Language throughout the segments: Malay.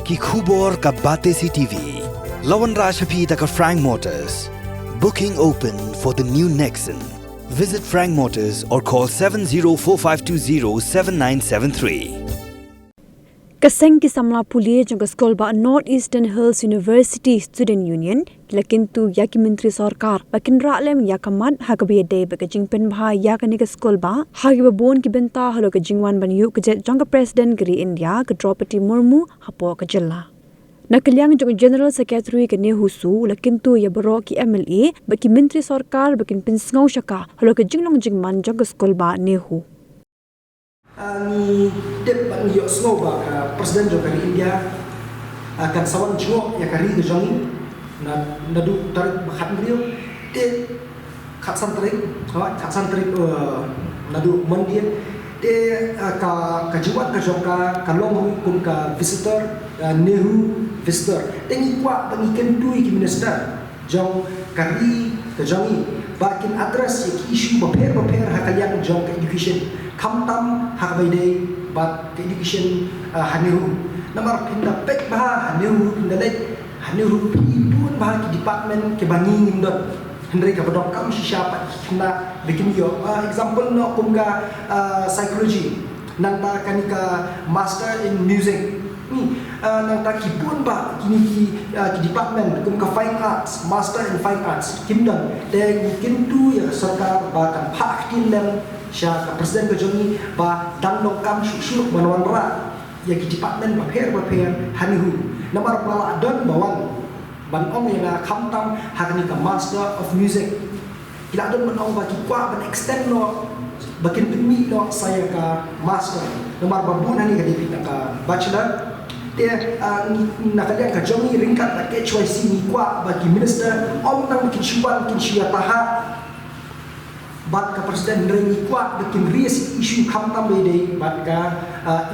Ki khubor ka Bate CTV. Lawan Rajhapi taka Frank Motors. Booking open for the new Nexon. Visit Frank Motors or call 7045207973. Kaseng ki samla pulie jong skol ba North Eastern Hills University Student Union lakin tu yaki menteri sarkar bakin ralem yakamat hakabe de ba jingpen bha yakani ka skol ba hagi bon ki benta halo ka jingwan ban yu ka jong president gri India ka Draupadi Murmu hapo ka jilla Nakalyang jong General Secretary ka ne husu lakin tu ya baro ki MLA baki menteri sarkar bakin pinsngau shaka halo ka jinglong jingman jong skol ba ne hu ni tip ni yo snow ba presiden jo kari India akan sawan jo ya kari de jongi na nadu tarik bakhat beliau te khatsan tarik nadu mandir te ka jiwat ka joka kalong kun ka visitor nehu visitor te ni kwa bangiken tui ki minister jong kari ke jongi bakin address ya isu baper hakalyang jong ka education kamtam hakabayday bat education haniru namar pinda pek bah haniru pinda lek haniru pibun bah ki department ke bangin dot hendrei ka bodok kam siapa kena bikin yo example no kumga psychology nang ta kanika master in music ni nang ta kipun ba kini ki department kumka fine arts master in fine arts kimdan de kintu ya sarkar ba kan phak tin lem Sya ka presiden ke jongi ba dang kam syuk manawan ra ya ki department baper hanihu namar pala don bawan ban ong ya khamtam hakni ka master of music kila don ban ong ba ki kwa ban extend no bakin pimi no saya ka master namar babun hani ka dipit ka bachelor dia nakadya ka jongi ringkat ba KYC ni kwa ba ki minister ong nang ki chuan kin sia taha bat ka presiden rengi kuat bikin ries isu khamtam bede bat ka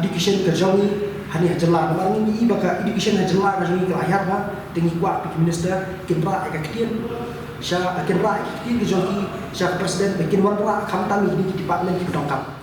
education ka jongi hani hajala barang ni baka education hajala ka jongi ka ayar ba tengi kuat bikin minister kinra ka kitian sya kinra ki jongi sya presiden bikin wanra khamtam ni di department ki tongkap